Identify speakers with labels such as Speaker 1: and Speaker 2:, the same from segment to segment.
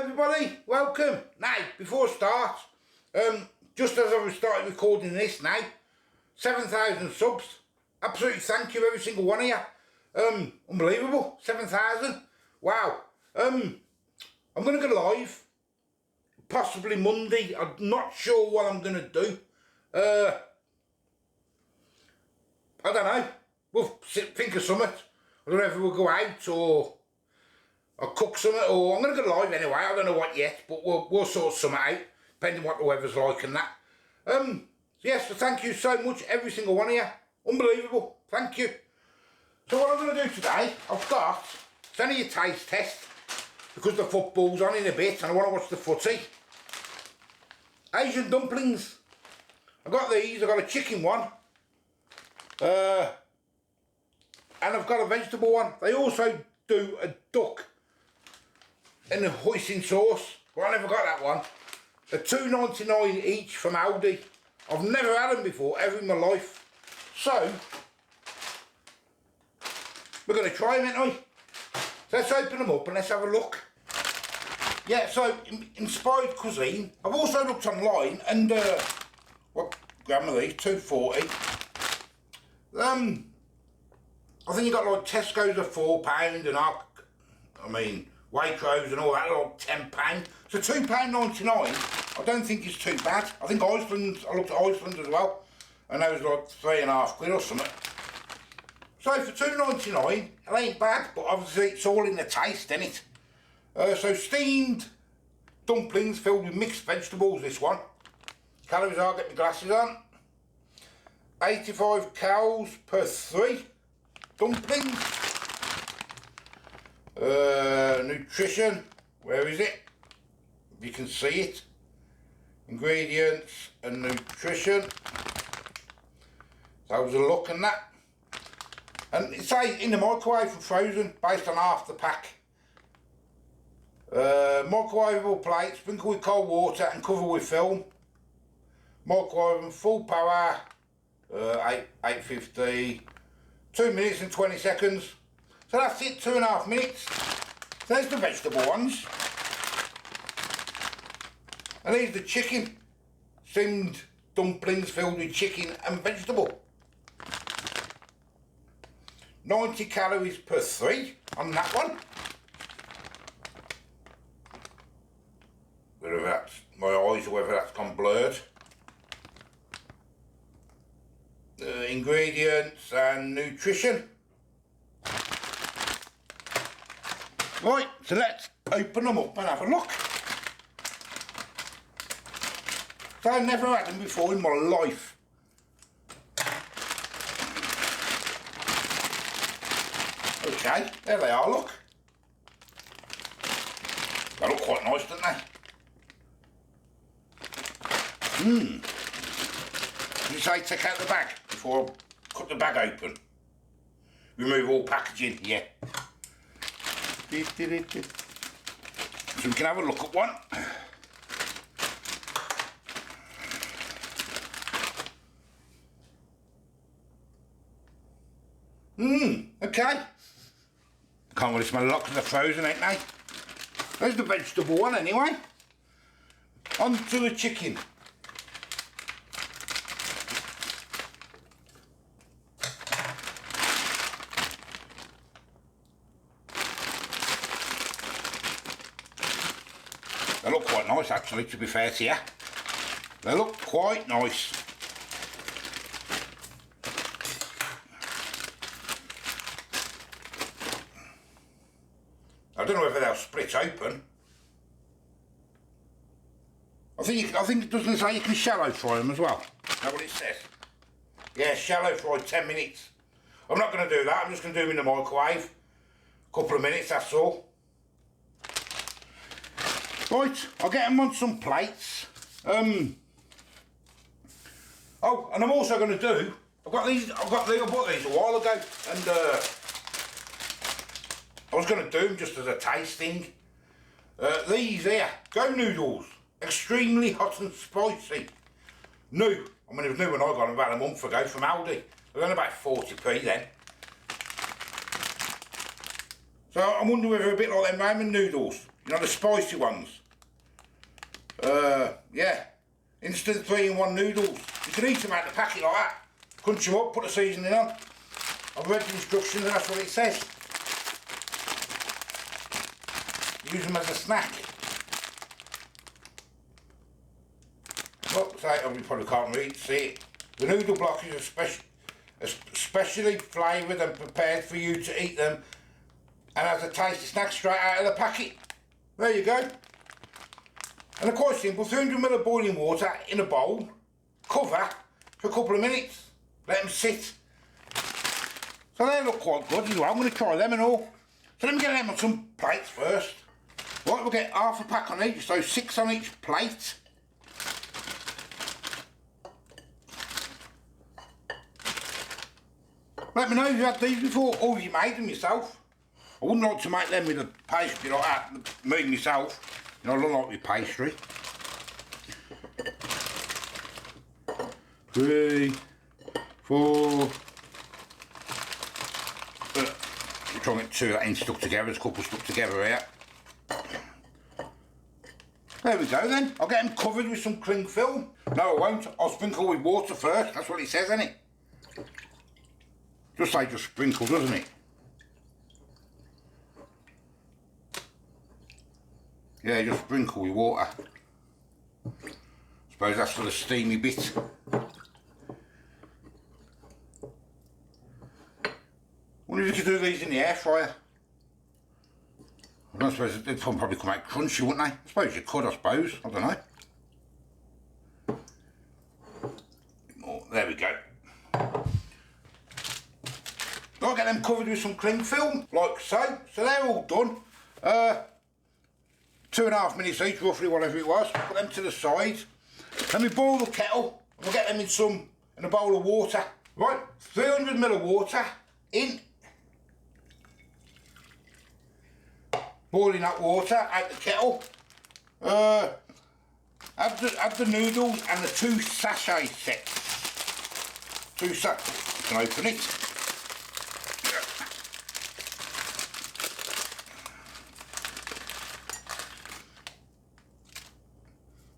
Speaker 1: everybody, welcome. Now, before I start, just as I've started recording this now, 7,000 subs. Absolutely thank you every single one of you. Unbelievable, 7,000. Wow. I'm going to go live, possibly Monday. I'm not sure what I'm going to do. I don't know. We'll think of something. I don't know if we'll go out or cook something, or I'm going to go live anyway. I don't know what yet, but we'll sort something out, depending on what the weather's like and that. Yes, so thank you so much, every single one of you. Unbelievable, thank you. So what I'm going to do today, I've got, it's only a taste test, because the football's on in a bit and I want to watch the footy. Asian dumplings. I've got these, I've got a chicken one. And I've got a vegetable one. They also do a duck in a hoisin sauce, but I never got that one. They're $2.99 each from Aldi. I've never had them before, ever in my life. So, we're going to try them, ain't we? So let's open them up and let's have a look. Yeah, so, inspired cuisine. I've also looked online and, what gram are these? $2.40. I think you got like Tesco's at £4 and I mean Waitrose and all that, like £10. So £2.99 I don't think it's too bad. I think Iceland, I looked at Iceland as well, and that was like £3.50 or something. So for £2.99 it ain't bad, but obviously it's all in the taste, isn't it? So steamed dumplings filled with mixed vegetables, this one. Calories are, get my glasses on. 85 calories per 3 dumplings. Nutrition, where is it? If you can see it. Ingredients and nutrition. So I was a look and that. And it says in the microwave and frozen, based on half the pack. Microwavable plate, sprinkle with cold water and cover with film. Microwave and full power, 850. 2 minutes and 20 seconds. So that's it, 2.5 minutes. So there's the vegetable ones. And here's the chicken. Steamed dumplings filled with chicken and vegetable. 90 calories per 3 on that one. Whether that's my eyes or whether that's gone blurred. Ingredients and nutrition. Right, so let's open them up and have a look. So I've never had them before in my life. Okay, there they are, look. They look quite nice, don't they? You say take out the bag before I cut the bag open. Remove all packaging, yeah. So we can have a look at one. Okay. Can't really smell a lot because they're frozen, ain't they? There's the vegetable one anyway. On to the chicken. They look quite nice actually, to be fair to you. They look quite nice. I don't know whether they'll split open. I think it doesn't say you can shallow fry them as well. Is that what it says? Yeah, shallow fry 10 minutes. I'm not going to do that, I'm just going to do them in the microwave. A couple of minutes, that's all. Right, I'll get them on some plates. Oh, and I'm also going to do, I bought these a while ago, and I was going to do them just as a tasting. These here, Go noodles, extremely hot and spicy. New, I mean it was new when I got them about a month ago from Aldi. They were only about 40p then. So I'm wondering whether they're a bit like them ramen noodles. You know, the spicy ones. Yeah. Instant 3-in-1 noodles. You can eat them out of the packet like that. Crunch them up, put the seasoning on. I've read the instructions and that's what it says. Use them as a snack. Well, you probably can't read, see it. The noodle block is especially flavoured and prepared for you to eat them and as a tasty snack straight out of the packet. There you go. And they're quite simple, 300ml of boiling water in a bowl, cover for a couple of minutes, let them sit. So they look quite good as well. I'm going to try them and all. So let me get them on some plates first. Right, we'll get half a pack on each, so 6 on each plate. Let me know if you've had these before or you made them yourself. I wouldn't like to make them with a pastry like that, me myself. You know, I don't like with pastry. 3, 4. We're trying to get 2 that ain't stuck together, there's a couple stuck together here. There we go then. I'll get them covered with some cling film. No, I won't. I'll sprinkle with water first. That's what it says, isn't it? Just say just sprinkle, doesn't it? Yeah, just sprinkle with water. Suppose that's for the steamy bit. Wonder if you could do these in the air fryer. I don't suppose they'd probably come out crunchy, wouldn't they? I suppose you could, I suppose. I don't know. Oh, there we go. I'll get them covered with some cling film, like so. So they're all done. 2.5 minutes each, roughly, whatever it was. Put them to the side. Let me boil the kettle. We'll get them in a bowl of water. Right, 300ml of water in. Boiling that water out the kettle. Add the noodles and the 2 sachet sets. 2 sachets. You can open it.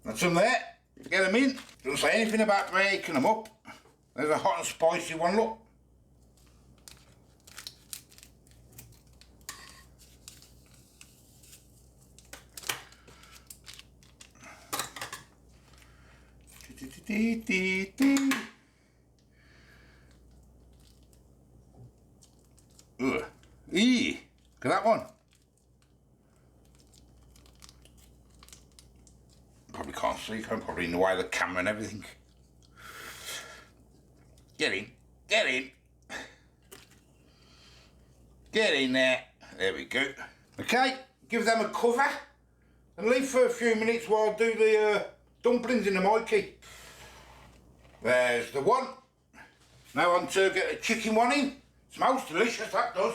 Speaker 1: That's them there. Get them in. Doesn't say anything about breaking them up. There's a hot and spicy one, look. Ugh. Eee. Look at that one. Probably can't see, I'm probably in the way of the camera and everything. Get in, get in. Get in there. There we go. Okay, give them a cover and leave for a few minutes while I do the dumplings in the Mikey. There's the one. Now on to get the chicken one in. Smells delicious, that does.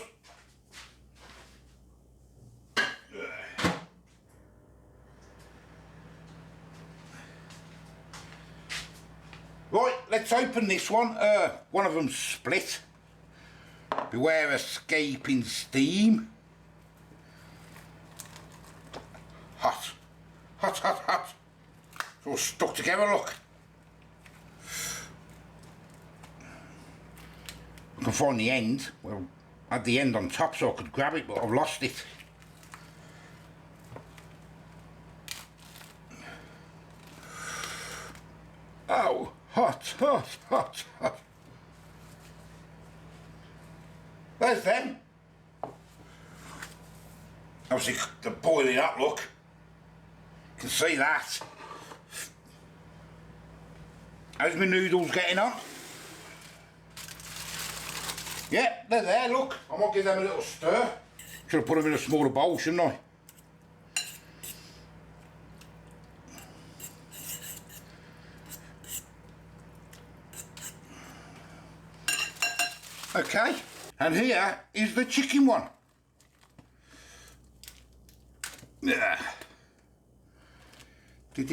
Speaker 1: Right, let's open this one. One of them's split. Beware escaping steam. Hot. Hot, hot, hot. It's all stuck together, look. I can find the end. Well, I had the end on top so I could grab it, but I've lost it. Oh, hot, hot, hot, hot. There's them. Obviously, they're boiling up, look. You can see that. How's my noodles getting on? Yeah, they're there, look. I might give them a little stir. Should have put them in a smaller bowl, shouldn't I? Okay, and here is the chicken one. Yeah. The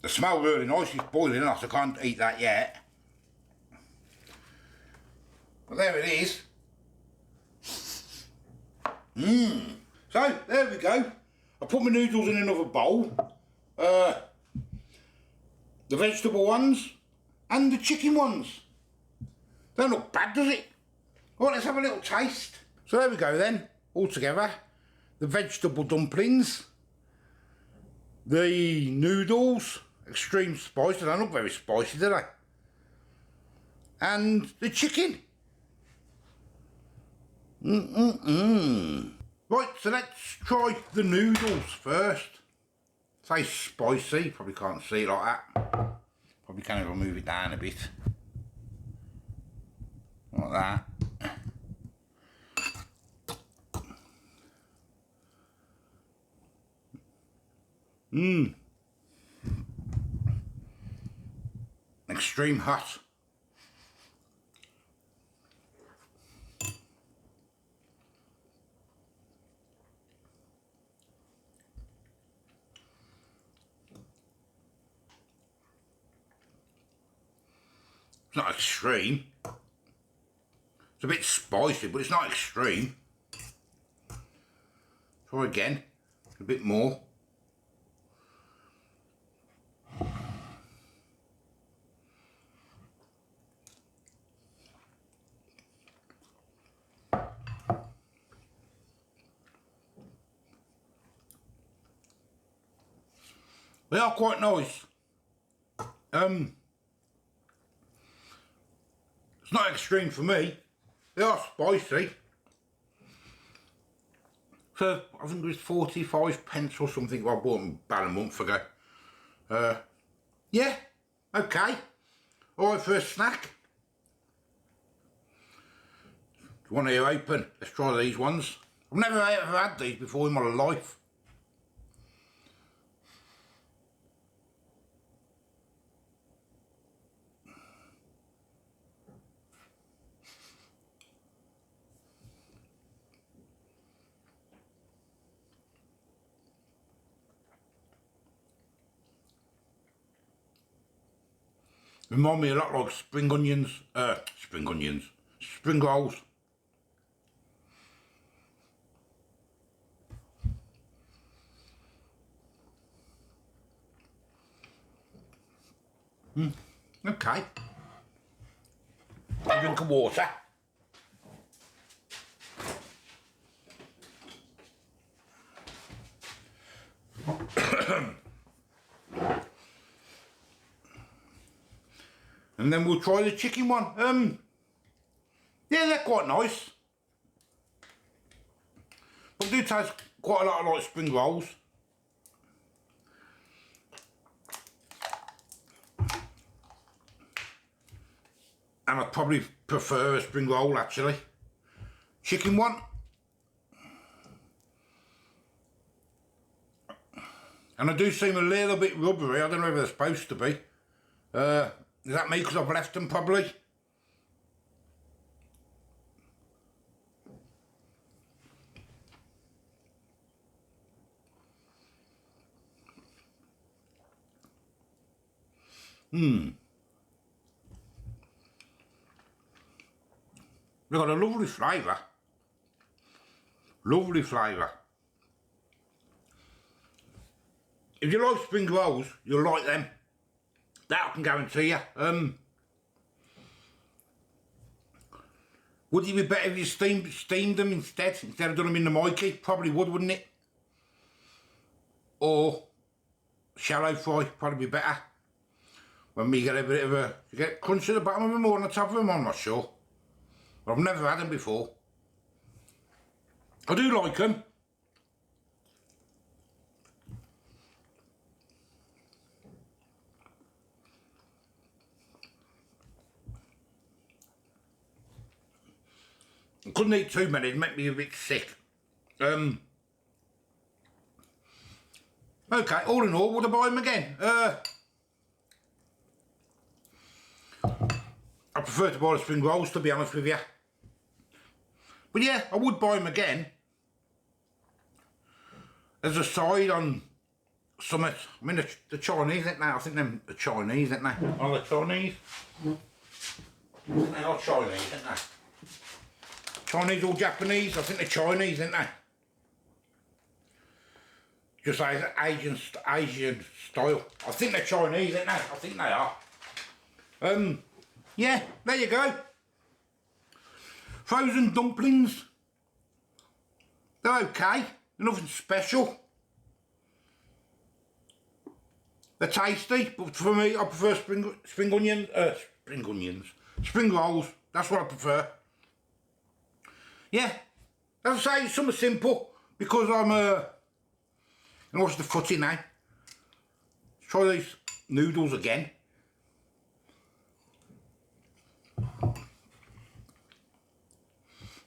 Speaker 1: smell really nice, it's boiling hot, I can't eat that yet. But there it is, So, there we go. I put my noodles in another bowl. The vegetable ones and the chicken ones. Don't look bad, does it? Right, let's have a little taste. So there we go then, all together. The vegetable dumplings, the noodles, extreme spice, they don't look very spicy, do they? And the chicken. Right, so let's try the noodles first. Say spicy, probably can't see it like that. Probably can't even move it down a bit. Like that. Extreme hot. It's not extreme. It's a bit spicy, but it's not extreme. Try again, a bit more. They are quite nice. It's not extreme for me. They are spicy. So I think it was 45 pence or something. I bought them about a month ago. Yeah, okay. Alright for a snack. Do you want to open? Let's try these ones. I've never ever had these before in my life. Remind me a lot like spring onions, spring rolls. Okay. A drink of water. And then we'll try the chicken one. Yeah, they're quite nice. But they do taste quite a lot like spring rolls. And I'd probably prefer a spring roll actually. Chicken one. And I do seem a little bit rubbery, I don't know if they're supposed to be. Is that me because I've left them probably? They've got a lovely flavour. Lovely flavour. If you like spring rolls, you'll like them. That I can guarantee you. Would it be better if you steamed them instead of doing them in the Mikey? Probably would, wouldn't it? Or shallow fry, probably be better. When we get a bit of a, you get crunch at the bottom of them or on the top of them, I'm not sure. But I've never had them before. I do like them. I couldn't eat too many, it'd make me a bit sick. Okay, all in all, would I buy them again? I prefer to buy the spring rolls, to be honest with you. But yeah, I would buy them again. As a side on something. I mean, the Chinese, ain't they? I think they're the Chinese, ain't they? Are they Chinese? They are Chinese, ain't they? Chinese or Japanese? I think they're Chinese, ain't they? Just as Asian style. I think they're Chinese, aren't they? I think they are. Yeah, there you go. Frozen dumplings. They're okay. They're nothing special. They're tasty, but for me, I prefer spring rolls. That's what I prefer. Yeah, as I say, it's something simple because I'm and what's the footy now? Let's try these noodles again.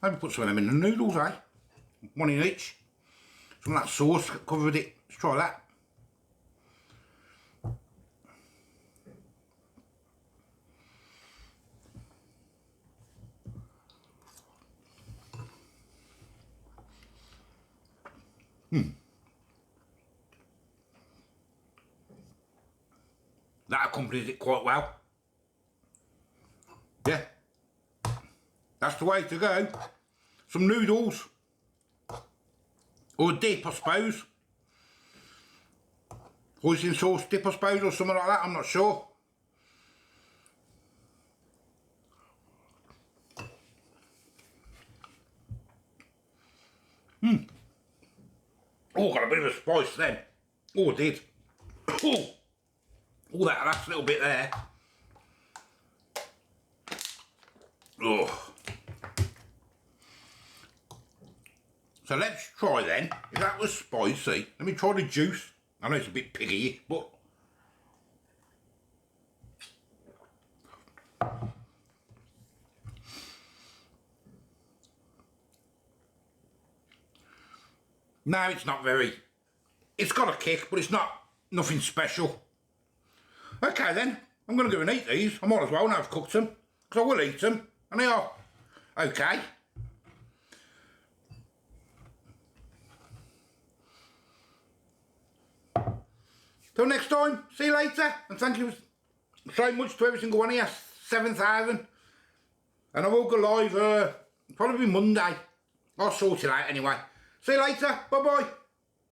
Speaker 1: Maybe put some of them in the noodles, eh? One in each. Some of that sauce covered it. Let's try that. That accompanies it quite well. Yeah. That's the way to go. Some noodles. Or a dip, I suppose. Hoisin sauce dip, I suppose, or something like that, I'm not sure. Oh, got a bit of a spice then. Oh, I did. Oh, that last little bit there. Oh. So let's try then. If that was spicy, let me try the juice. I know it's a bit piggy, but no, it's not very. It's got a kick, but it's nothing special. Okay then, I'm going to go and eat these. I might as well now I've cooked them, because I will eat them, and they are okay. Till next time, see you later, and thank you so much to every single one of you, 7,000. And I will go live probably Monday. I'll sort it out anyway. See you later, bye bye.